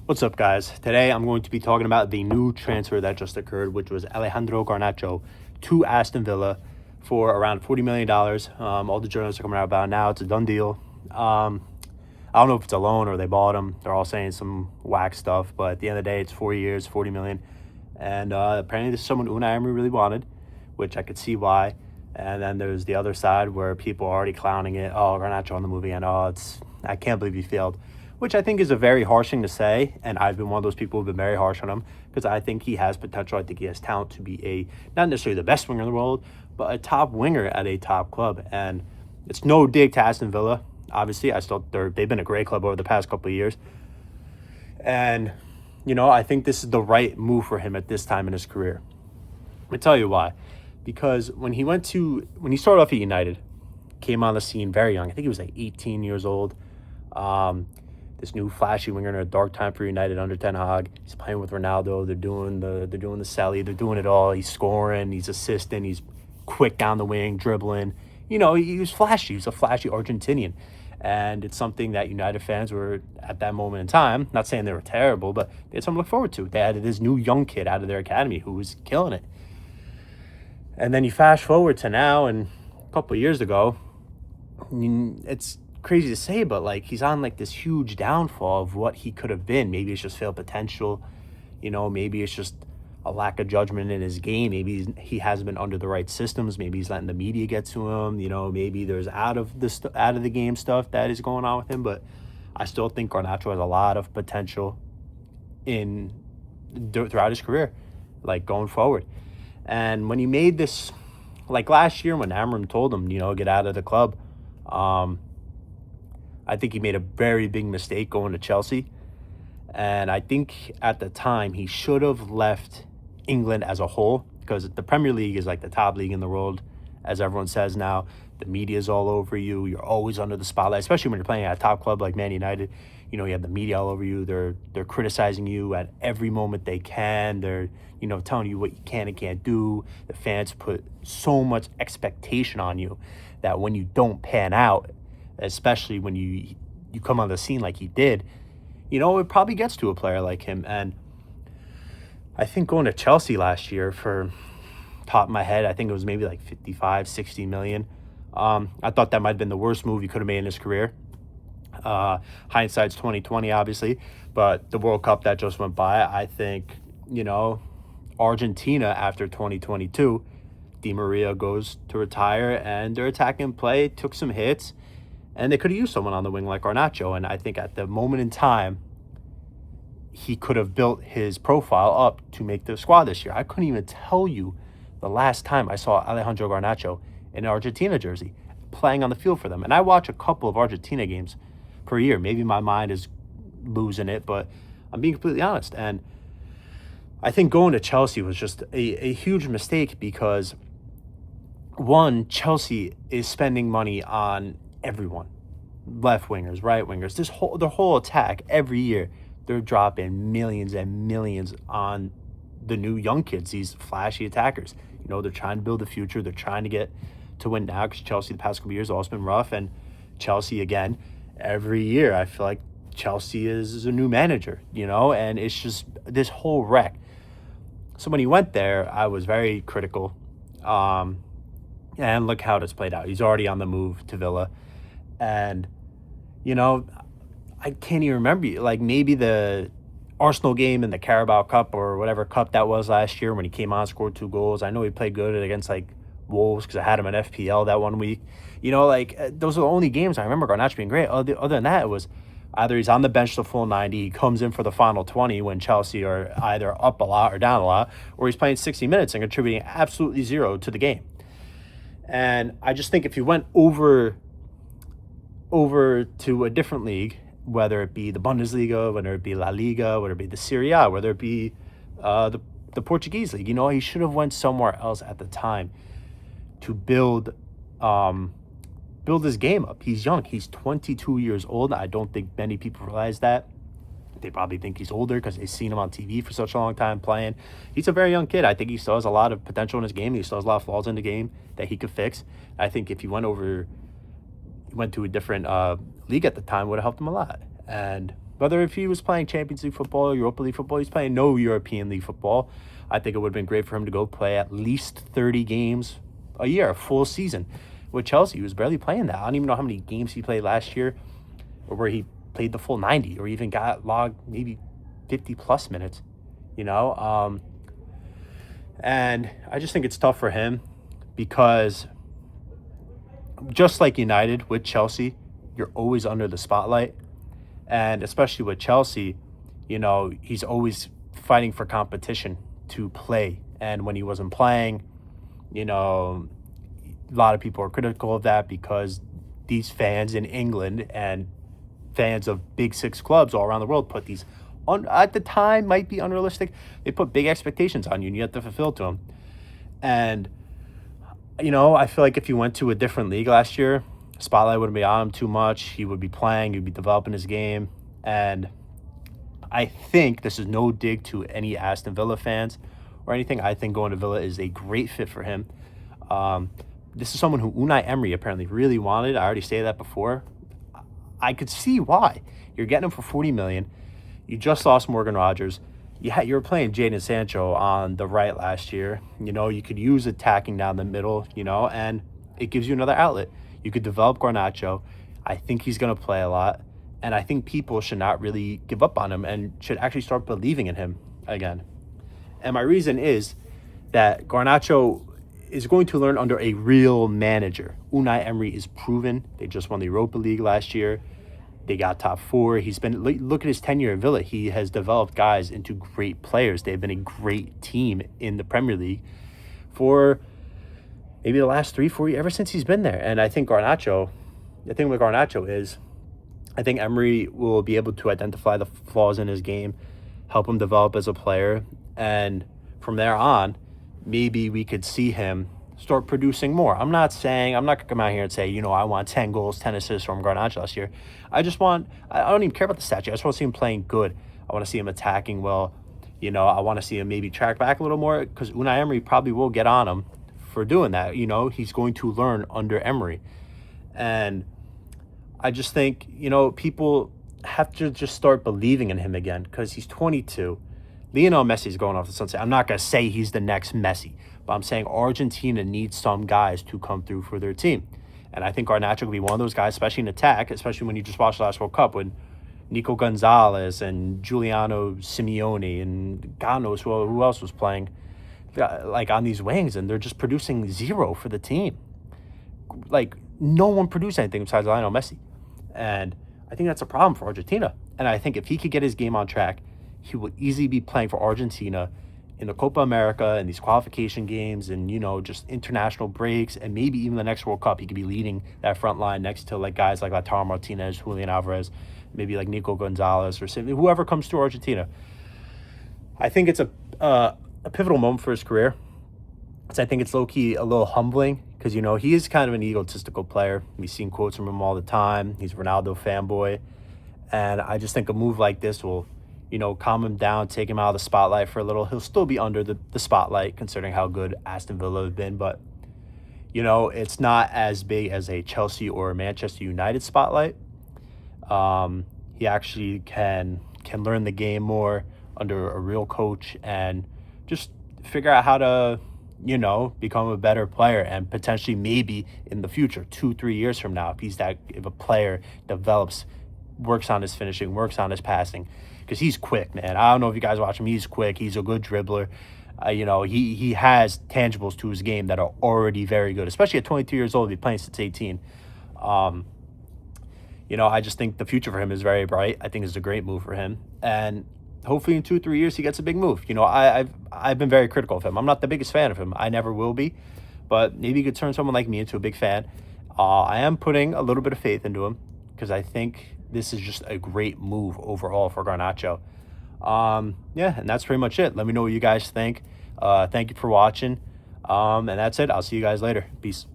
What's up, guys? Today I'm going to be talking about the new transfer that just occurred, which was Alejandro Garnacho to Aston Villa for around $40 million. All the journalists are coming out about it now. It's a done deal. I don't know if it's a loan or they bought him. They're all saying some whack stuff, but at the end of the day, it's 4 years, $40 million. And apparently this is someone Unai Emery really wanted, which I could see why. And then there's the other side where people are already clowning it. Oh, Garnacho on the movie, and I can't believe he failed. Which I think is a very harsh thing to say, and I've been one of those people who've been very harsh on him because I think he has potential. I think he has talent to be not necessarily the best winger in the world, but a top winger at a top club. And it's no dig to Aston Villa. Obviously, they've been a great club over the past couple of years. And, I think this is the right move for him at this time in his career. Let me tell you why. Because when he started off at United, came on the scene very young. I think he was like 18 years old. This new flashy winger in a dark time for United under Ten Hag. He's playing with Ronaldo. They're doing the celly. They're doing it all. He's scoring. He's assisting. He's quick down the wing, dribbling. He was flashy. He was a flashy Argentinian. And it's something that United fans were, at that moment in time, not saying they were terrible, but they had something to look forward to. They had this new young kid out of their academy who was killing it. And then you fast forward to now, and a couple of years ago, it's crazy to say, but he's on this huge downfall of what he could have been. Maybe it's just failed potential, maybe it's just a lack of judgment in his game. Maybe he hasn't been under the right systems. Maybe he's letting the media get to him. Maybe there's out of the game stuff that is going on with him. But I still think Garnacho has a lot of potential throughout his career, going forward. And when he made this, last year when Amram told him, get out of the club, I think he made a very big mistake going to Chelsea. And I think at the time he should have left England as a whole, because the Premier League is the top league in the world, as everyone says now. The media is all over you. You're always under the spotlight, especially when you're playing at a top club like Man United. You have the media all over you. They're criticizing you at every moment they can. They're, telling you what you can and can't do. The fans put so much expectation on you that when you don't pan out, especially when you come on the scene like he did, it probably gets to a player like him. And I think going to Chelsea last year, for top of my head, I think it was maybe 55, 60 million. I thought that might have been the worst move he could have made in his career. Hindsight's 2020, obviously, but the World Cup that just went by, I think, Argentina after 2022, Di Maria goes to retire, and their attacking play took some hits, and they could have used someone on the wing like Garnacho. And I think at the moment in time, he could have built his profile up to make the squad this year. I couldn't even tell you the last time I saw Alejandro Garnacho in an Argentina jersey playing on the field for them. And I watch a couple of Argentina games per year. Maybe my mind is losing it, but I'm being completely honest. And I think going to Chelsea was just a huge mistake because, one, Chelsea is spending money on everyone. Left wingers, right wingers, the whole attack. Every year they're dropping millions and millions on the new young kids, these flashy attackers. They're trying to build the future. They're trying to get to win now, because Chelsea the past couple of years have also been rough. And Chelsea, again, every year I feel like Chelsea is a new manager, and it's just this whole wreck. So when he went there, I was very critical. And look how it's played out. He's already on the move to Villa. And, I can't even remember, maybe the Arsenal game in the Carabao Cup or whatever cup that was last year when he came on, scored 2 goals. I know he played good against, Wolves, because I had him in FPL that one week. Those are the only games I remember Garnacho being great. Other than that, it was either he's on the bench the full 90, he comes in for the final 20 when Chelsea are either up a lot or down a lot, or he's playing 60 minutes and contributing absolutely zero to the game. And I just think if you went over to a different league, whether it be the Bundesliga, whether it be La Liga, whether it be the Serie A, whether it be the Portuguese league, he should have went somewhere else at the time to build his game up. He's young. He's 22 years old. I don't think many people realize that. They probably think he's older because they've seen him on TV for such a long time playing. He's a very young kid. I think he still has a lot of potential in his game. He still has a lot of flaws in the game that he could fix. I think if he went to a different league at the time, would have helped him a lot. And Whether if he was playing Champions League football or Europa League football, he's playing no European League football. I think it would have been great for him to go play at least 30 games a year, a full season. With Chelsea, he was barely playing that. I don't even know how many games he played last year or where he played the full 90 or even got logged maybe 50-plus minutes, you know? And I just think it's tough for him because just like United with Chelsea, you're always under the spotlight. And especially with Chelsea, you know, he's always fighting for competition to play. And when he wasn't playing, you know, a lot of people are critical of that because these fans in England and fans of big six clubs all around the world put these, at the time, might be unrealistic. They put big expectations on you and you have to fulfill to them. And, you know, I feel like if he went to a different league last year, spotlight wouldn't be on him too much. He would be playing, he'd be developing his game. And I think this is no dig to any Aston Villa fans or anything. I think going to Villa is a great fit for him. This is someone who Unai Emery apparently really wanted. I already stated that before. I could see why. You're getting him for $40 million. You just lost Morgan Rogers. Yeah, you were playing Jadon Sancho on the right last year. You know, you could use attacking down the middle, you know, and it gives you another outlet. You could develop Garnacho. I think he's going to play a lot. And I think people should not really give up on him and should actually start believing in him again. And my reason is that Garnacho is going to learn under a real manager. Unai Emery is proven. They just won the Europa League last year. They got top four. He's been, look at his tenure at Villa. He has developed guys into great players. They've been a great team in the Premier League for maybe the last 3-4 years, ever since he's been there. And I think Garnacho, the thing with Garnacho is, I think Emery will be able to identify the flaws in his game, help him develop as a player, and from there on, maybe we could see him start producing more. I'm not going to come out here and say, you know, I want 10 goals, 10 assists from Garnacho last year. I don't even care about the stats. I just want to see him playing good. I want to see him attacking well. You know, I want to see him maybe track back a little more because Unai Emery probably will get on him for doing that. You know, he's going to learn under Emery. And I just think, you know, people have to just start believing in him again because he's 22. Lionel Messi's going off the sunset. I'm not going to say he's the next Messi, but I'm saying Argentina needs some guys to come through for their team. And I think Garnacho could be one of those guys, especially in attack, especially when you just watched the last World Cup when Nico Gonzalez and Giuliano Simeone and God knows who else was playing like on these wings, and they're just producing zero for the team. Like, no one produced anything besides Lionel Messi. And I think that's a problem for Argentina. And I think if he could get his game on track, he will easily be playing for Argentina in the Copa America and these qualification games and, you know, just international breaks and maybe even the next World Cup. He could be leading that front line next to like guys like Lautaro Martinez, Julian Alvarez, maybe like Nico Gonzalez or whoever comes to Argentina. I think it's a pivotal moment for his career. So I think it's low-key a little humbling because, you know, he is kind of an egotistical player. We've seen quotes from him all the time. He's a Ronaldo fanboy. And I just think a move like this will, you know, calm him down, take him out of the spotlight for a little. He'll still be under the spotlight considering how good Aston Villa have been. But, you know, it's not as big as a Chelsea or a Manchester United spotlight. He actually can learn the game more under a real coach and just figure out how to, you know, become a better player and potentially maybe in the future, 2-3 years from now, if a player develops, works on his finishing, works on his passing, because he's quick, man. I don't know if you guys watch him. He's quick. He's a good dribbler. You know, he has tangibles to his game that are already very good, especially at 22 years old. He's playing since 18. You know, I just think the future for him is very bright. I think it's a great move for him. And hopefully in 2-3 years, he gets a big move. You know, I've been very critical of him. I'm not the biggest fan of him. I never will be. But maybe he could turn someone like me into a big fan. I am putting a little bit of faith into him because I think this is just a great move overall for Garnacho. Yeah, and that's pretty much it. Let me know what you guys think. Thank you for watching. And that's it. I'll see you guys later. Peace.